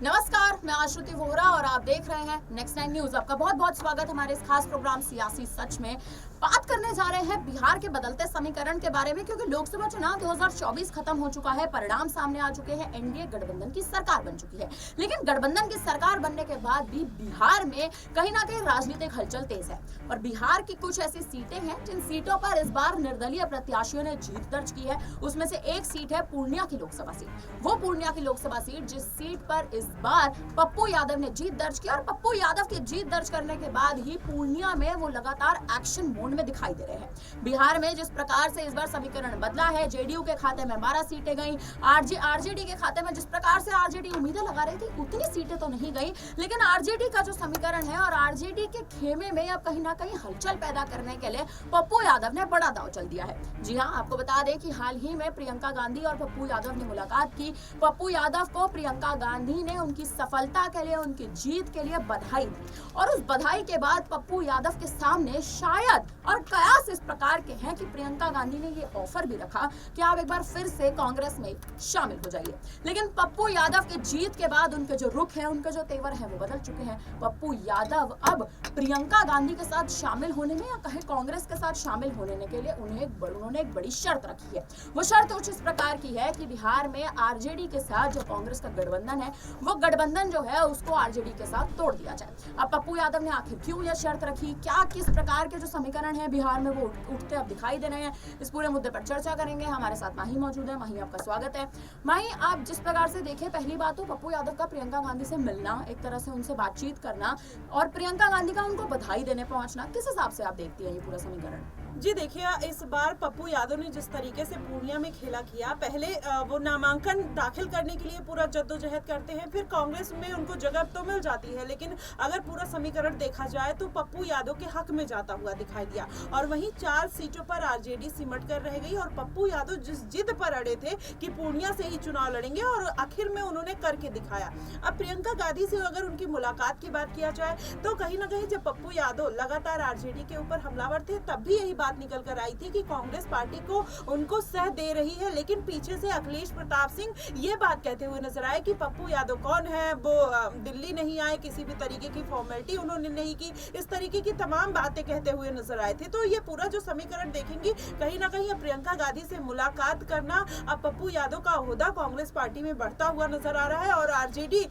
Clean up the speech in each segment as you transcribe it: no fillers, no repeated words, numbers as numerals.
नमस्कार, मैं आश्रुति वोहरा और आप देख रहे हैं नेक्स्ट 9 न्यूज। आपका बहुत बहुत स्वागत हमारे इस खास प्रोग्राम सियासी सच में। बात करने जा रहे हैं बिहार के बदलते समीकरण के बारे में, क्योंकि लोकसभा चुनाव 2024 खत्म हो चुका है, परिणाम सामने आ चुके हैं, एनडीए गठबंधन की सरकार बन चुकी है। लेकिन गठबंधन की सरकार बनने के बाद भी बिहार में कहीं ना कहीं राजनीतिक हलचल तेज है और बिहार की कुछ ऐसी सीटें हैं जिन सीटों पर इस बार निर्दलीय प्रत्याशियों ने जीत दर्ज की है। उसमें से एक सीट है पूर्णिया की लोकसभा सीट। वो पूर्णिया की लोकसभा सीट जिस सीट पर इस बार पप्पू यादव ने जीत दर्ज की, और पप्पू यादव की जीत दर्ज करने के बाद ही पूर्णिया में वो लगातार एक्शन मोड में दिखाई दे रहे हैं। बिहार में जिस प्रकार से इस बार समीकरण बदला है, जेडीयू के खाते में 12 सीटें गई, आरजेडी के खाते में जिस प्रकार से आरजेडी उम्मीदें लगा रही थी उतनी सीटें तो नहीं गई, लेकिन आरजेडी का जो समीकरण है और आरजेडी के खेमे में अब कहीं ना कहीं हलचल पैदा करने के लिए पप्पू यादव ने बड़ा दांव चल दिया है। जी हाँ, आपको बता दें कि हाल ही में प्रियंका गांधी और पप्पू यादव ने मुलाकात की। पप्पू यादव को प्रियंका गांधी ने उनकी सफलता के लिए, उनकी जीत के लिए बधाई दी, और उस बधाई के बाद पप्पू यादव के सामने शायद और कयास इस प्रकार के हैं कि प्रियंका गांधी ने ये ऑफर भी रखा कि आप एक बार फिर से कांग्रेस में शामिल हो जाइए। लेकिन पप्पू यादव की जीत के बाद उनके जो रुख है, उनके जो तेवर है, वो बदल चुके हैं। पप्पू यादव अब प्रियंका गांधी के साथ शामिल होने में, या कहे कांग्रेस के साथ शामिल होने के लिए उन्होंने एक बड़ी शर्त रखी है। वो शर्त कुछ इस प्रकार की है कि बिहार में आरजेडी के साथ जो कांग्रेस का गठबंधन है, वो गठबंधन जो है उसको आरजेडी के साथ तोड़ दिया जाए। अब पप्पू यादव ने आखिर क्यों यह शर्त रखी, क्या किस प्रकार के जो समीकरण है बिहार में वो उठते अब दिखाई दे रहे हैं, इस पूरे मुद्दे पर चर्चा करेंगे। हमारे साथ माही मौजूद है। माही, आपका स्वागत है। माही, आप जिस प्रकार से देखें, पहली बात तो पप्पू यादव का प्रियंका गांधी से मिलना, एक तरह से उनसे बातचीत करना और प्रियंका गांधी का उनको बधाई देने पहुंचना, किस हिसाब से आप देखती हैं ये पूरा समीकरण? जी देखिए, इस बार पप्पू यादव ने जिस तरीके से पूर्णिया में खेला किया, पहले वो नामांकन दाखिल करने के लिए पूरा जद्दोजहद करते हैं, फिर कांग्रेस में उनको जगह तो मिल जाती है, लेकिन अगर पूरा समीकरण देखा जाए तो पप्पू यादव के हक में जाता हुआ दिखाई दिया। और वहीं 4 सीटों पर आरजेडी सिमट कर रह गई और पप्पू यादव जिस जिद पर अड़े थे कि पूर्णिया से ही चुनाव लड़ेंगे, और आखिर में उन्होंने करके दिखाया। अब प्रियंका गांधी से अगर उनकी मुलाकात की बात किया जाए तो कहीं ना कहीं जब पप्पू यादव लगातार आरजेडी के ऊपर हमलावर थे, तब भी यही बात निकल कर आई थी कि कांग्रेस पार्टी को उनको सह दे रही है, लेकिन पीछे से अखिलेश प्रताप सिंह ये बात कहते हुए नजर आए कि पप्पू यादव कौन है, वो दिल्ली नहीं आए, किसी भी तरीके की फॉर्मेलिटी उन्होंने नहीं की, इस तरीके की तमाम बातें कहते हुए नजर आए थे। तो ये पूरा जो समीकरण देखेंगे, कहीं ना कहीं प्रियंका गांधी से मुलाकात करना, अब पप्पू यादव का ओहदा कांग्रेस पार्टी में बढ़ता हुआ नजर आ रहा है, और आरजेडी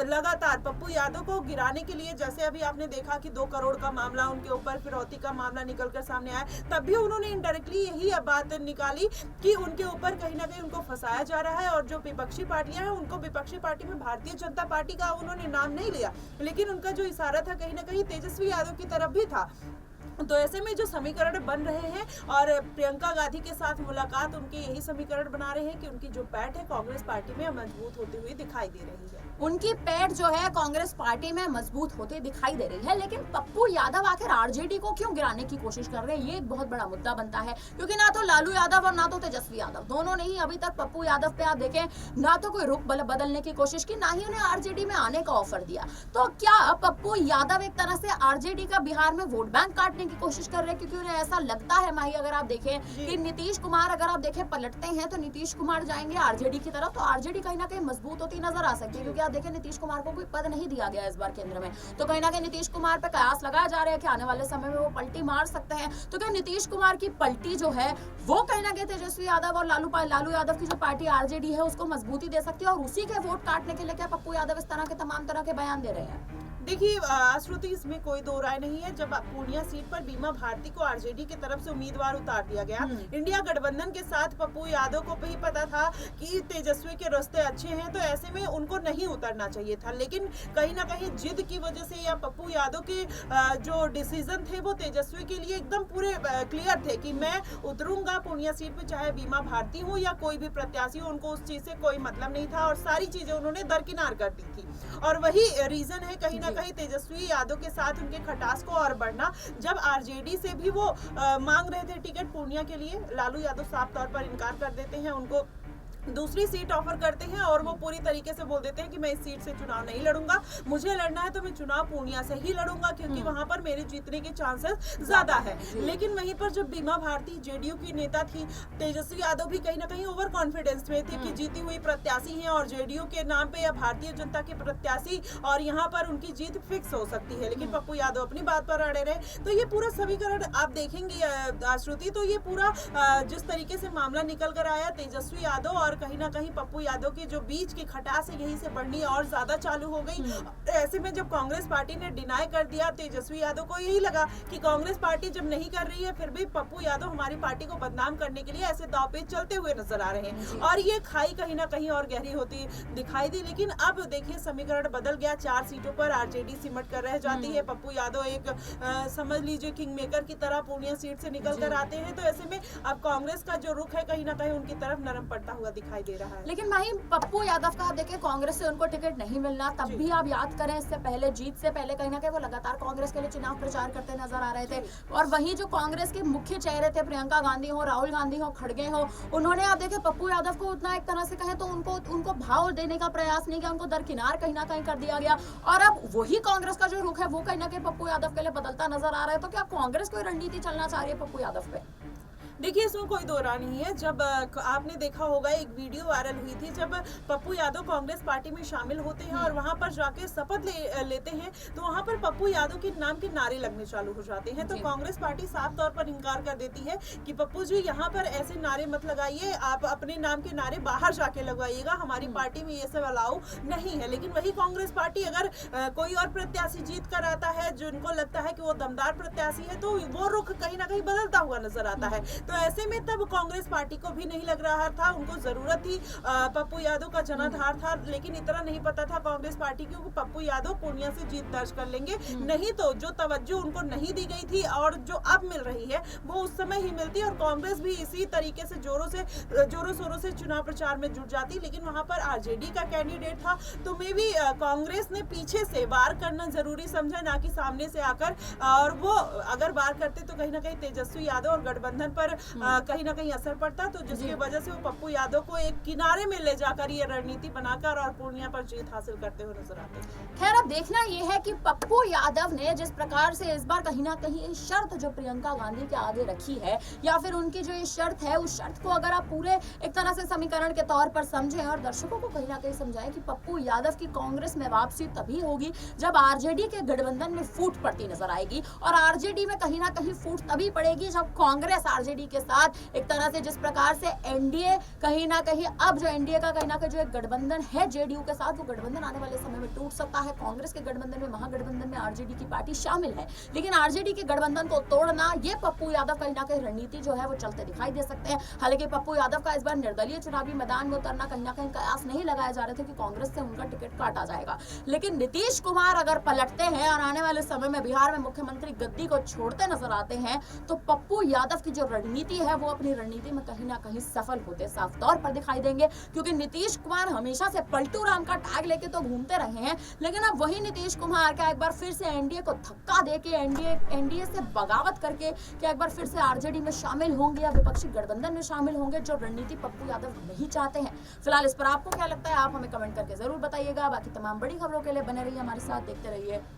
लगातार पप्पू यादव को गिराने के लिए, जैसे अभी आपने देखा कि 2 करोड़ का मामला उनके ऊपर, फिरौती का मामला निकलकर सामने आया, तब भी उन्होंने इनडायरेक्टली यही बात निकाली कि उनके ऊपर कहीं ना कहीं उनको फंसाया जा रहा है, और जो विपक्षी पार्टियां हैं उनको विपक्षी पार्टी में भारतीय जनता पार्टी का उन्होंने नाम नहीं लिया, लेकिन उनका जो इशारा था कहीं ना कहीं तेजस्वी यादव की तरफ भी था। तो ऐसे में जो समीकरण बन रहे हैं, और प्रियंका गांधी के साथ मुलाकात उनके यही समीकरण बना रहे हैं कि उनकी जो पैठ है कांग्रेस पार्टी में मजबूत होती हुई दिखाई दे रही है। उनकी पैठ जो है कांग्रेस पार्टी में मजबूत होते दिखाई दे रही है, लेकिन पप्पू यादव आखिर आरजेडी को क्यों गिराने की कोशिश कर रहे हैं, ये एक बहुत बड़ा मुद्दा बनता है। क्योंकि ना तो लालू यादव और ना तो तेजस्वी यादव, दोनों ने ही अभी तक पप्पू यादव पे आप देखें ना तो कोई रुख बदलने की कोशिश की, ना ही उन्हें आरजेडी में आने का ऑफर दिया। तो क्या पप्पू यादव एक तरह से आरजेडी का बिहार में वोट बैंक काटने की कोशिश कर रहे हैं? क्योंकि उन्हें ऐसा लगता है, माही, अगर आप देखें कि नीतीश कुमार, अगर आप देखें पलटते हैं तो नीतीश कुमार जाएंगे आरजेडी की तरफ, तो आरजेडी कहीं ना कहीं मजबूत होती नजर आ सकती है। क्योंकि आप देखें नीतीश कुमार को कोई पद नहीं दिया गया इस बार केंद्र में, तो कहीं ना कहीं नीतीश कुमार पे कयास लगाया जा रहा है कि आने वाले समय में वो पलटी मार सकते हैं। तो क्या नीतीश कुमार की पलटी जो है वो कहीं ना कहीं तेजस्वी यादव और लालू यादव की जो पार्टी आरजेडी है उसको मजबूती दे सकती है, और उसी के वोट काटने के लिए क्या पप्पू यादव इस तरह के तमाम तरह के बयान दे रहे हैं? देखिए श्रुति, इसमें कोई दो राय नहीं है। जब पूर्णिया सीट पर बीमा भारती को आरजेडी की तरफ से उम्मीदवार उतार दिया गया, इंडिया गठबंधन के साथ पप्पू यादव को भी पता था कि तेजस्वी के रास्ते अच्छे हैं, तो ऐसे में उनको नहीं उतरना चाहिए था। लेकिन कहीं ना कहीं जिद की वजह से, या पप्पू यादव के जो डिसीजन थे वो तेजस्वी के लिए एकदम पूरे क्लियर थे कि मैं उतरूंगा पूर्णिया सीट पे, चाहे बीमा भारती हो या कोई भी प्रत्याशी हो, उनको उस चीज से कोई मतलब नहीं था, और सारी चीजें उन्होंने दरकिनार कर दी थी। और वही रीजन है कहीं ना कहीं तेजस्वी यादव के साथ उनके खटास को और बढ़ना। जब आरजेडी से भी वो मांग रहे थे टिकट पूर्णिया के लिए, लालू यादव साफ तौर पर इनकार कर देते हैं, उनको दूसरी सीट ऑफर करते हैं और वो पूरी तरीके से बोल देते हैं कि मैं इस सीट से चुनाव नहीं लड़ूंगा, मुझे लड़ना है तो मैं चुनाव पूर्णिया से ही लड़ूंगा क्योंकि वहां पर मेरे जीतने के चांसेस ज्यादा है। लेकिन वहीं पर जब बीमा भारती जेडीयू की नेता थी, तेजस्वी यादव भी कहीं ना कहीं ओवर कॉन्फिडेंस में थे कि जीती हुई प्रत्याशी हैं और जेडीयू के नाम पे या भारतीय जनता के प्रत्याशी और यहाँ पर उनकी जीत फिक्स हो सकती है, लेकिन पप्पू यादव अपनी बात पर अड़े रहे। तो ये पूरा समीकरण आप देखेंगे श्रुति, तो ये पूरा जिस तरीके से मामला निकल कर आया, तेजस्वी यादव और कहीं ना कहीं पप्पू यादव के जो बीच की खटास है यहीं से बढ़नी और ज्यादा चालू हो गई। ऐसे में जब कांग्रेस पार्टी ने डिनाई कर दिया, तेजस्वी यादव को यही लगा कि कांग्रेस पार्टी जब नहीं कर रही है फिर भी पप्पू यादव हमारी पार्टी को बदनाम करने के लिए ऐसे दांवपेच चलते हुए नजर आ रहे हैं और ये खाई कहीं ना कहीं और गहरी होती दिखाई दी। लेकिन अब देखिए समीकरण बदल गया, 4 सीटों पर आरजेडी सिमट कर रह जाती है। पप्पू यादव एक समझ लीजिए किंग मेकर की तरह पूर्णिया सीट से निकल कर आते हैं। तो ऐसे में अब कांग्रेस का जो रुख है कहीं ना कहीं उनकी तरफ नरम पड़ता हुआ दिखाई दे रहा है। लेकिन भाई पप्पू यादव का आप देखिए कांग्रेस से उनको टिकट नहीं मिलना, तब भी आप याद करें इससे पहले जीत से पहले कहीं ना कहीं वो लगातार कांग्रेस के लिए चुनाव प्रचार करते नजर आ रहे थे और वहीं जो कांग्रेस के मुख्य चेहरे थे, प्रियंका गांधी हो, राहुल गांधी हो, खड़गे हो, उन्होंने आप देखे पप्पू यादव को उतना एक तरह से कहें तो उनको भाव देने का प्रयास नहीं किया, उनको दरकिनार कहीं ना कहीं कर दिया गया और अब वही कांग्रेस का जो रुख है वो कहीं ना कहीं पप्पू यादव के लिए बदलता नजर आ रहा है। तो क्या कांग्रेस कोई रणनीति चलना चाह रही है पप्पू यादव पे? देखिए इसमें कोई दो राय नहीं है। जब आपने देखा होगा एक वीडियो वायरल हुई थी जब पप्पू यादव कांग्रेस पार्टी में शामिल होते हैं और वहां पर जाके शपथ लेते हैं तो वहां पर पप्पू यादव के नाम के नारे लगने चालू हो जाते हैं। तो कांग्रेस पार्टी साफ तौर पर इनकार कर देती है कि पप्पू जी यहाँ पर ऐसे नारे मत लगाइए, आप अपने नाम के नारे बाहर जाके लगवाइएगा, हमारी पार्टी में ये सब अलाउ नहीं है। लेकिन वही कांग्रेस पार्टी अगर कोई और प्रत्याशी जीत कर आता है जिनको लगता है कि वो दमदार प्रत्याशी है तो वो रुख कहीं ना कहीं बदलता हुआ नजर आता है। तो ऐसे में तब कांग्रेस पार्टी को भी नहीं लग रहा था, उनको जरूरत थी पप्पू यादव का जनाधार था, लेकिन इतना नहीं पता था कांग्रेस पार्टी को कि पप्पू यादव पूर्णिया से जीत दर्ज कर लेंगे। नहीं तो जो तवज्जो उनको नहीं दी गई थी और जो अब मिल रही है वो उस समय ही मिलती और कांग्रेस भी इसी तरीके से जोरों शोरों से चुनाव प्रचार में जुट जाती। लेकिन वहां पर आरजेडी का कैंडिडेट था तो मे भी कांग्रेस ने पीछे से वार करना जरूरी समझा, ना कि सामने से आकर, और वो अगर वार करते तो कहीं ना कहीं तेजस्वी यादव और गठबंधन पर कहीं ना कहीं असर पड़ता, तो जिसकी वजह से वो पप्पू यादव को एक किनारे में ले जाकर ये रणनीति बनाकर और पूर्णिया पर जीत हासिल करते हुए नजर आते हैं। खैर अब देखना ये है कि पप्पू यादव ने जिस प्रकार से इस बार कहीं ना कहीं शर्त जो प्रियंका गांधी के आगे रखी है या फिर उनकी जो ये शर्त है उस शर्त को अगर आप पूरे एक तरह से समीकरण के तौर पर समझें और दर्शकों को कहीं ना कहीं समझाएं कि पप्पू यादव की कांग्रेस में वापसी तभी होगी जब आरजेडी के गठबंधन में फूट पड़ती नजर आएगी और आरजेडी में कहीं ना कहीं फूट तभी पड़ेगी जब कांग्रेस आरजेडी के साथ एक तरह से जिस प्रकार से एनडीए कहीं ना कहीं अब जो एनडीए का कहीं ना कहीं जो एक गठबंधन है जेडीयू के साथ, वो गठबंधन आने वाले समय में टूट सकता है। कांग्रेस के गठबंधन में, महागठबंधन में आरजेडी की पार्टी शामिल है, लेकिन आरजेडी के गठबंधन को तोड़ना ये पप्पू यादव कहीं ना कहीं रणनीति जो है वो चलते दिखाई दे सकते हैं। हालांकि पप्पू यादव का इस बार निर्दलीय चुनावी मैदान में उतरना कहीं ना कहीं कयास नहीं लगाए जा रहे थे कि कांग्रेस से उनका टिकट काटा जाएगा, लेकिन नीतीश कुमार अगर पलटते हैं और आने वाले समय में बिहार में मुख्यमंत्री गद्दी को छोड़ते नजर आते हैं तो पप्पू यादव की जो रणनीति है वो अपनी रणनीति में कहीं ना कहीं सफल होते साफ तौर पर दिखाई देंगे, क्योंकि नीतीश कुमार हमेशा से पलटू राम का टैग लेके तो घूमते रहे हैं, लेकिन अब वही नीतीश कुमार क्या एक बार फिर से एनडीए को धक्का देके एनडीए से बगावत करके क्या एक बार फिर से आरजेडी में शामिल होंगे या विपक्षी गठबंधन में शामिल होंगे, जो रणनीति पप्पू यादव नहीं चाहते हैं। फिलहाल इस पर आपको क्या लगता है, आप हमें कमेंट करके जरूर बताइएगा। बाकी तमाम बड़ी खबरों के लिए बने रहिए हमारे साथ, देखते रहिए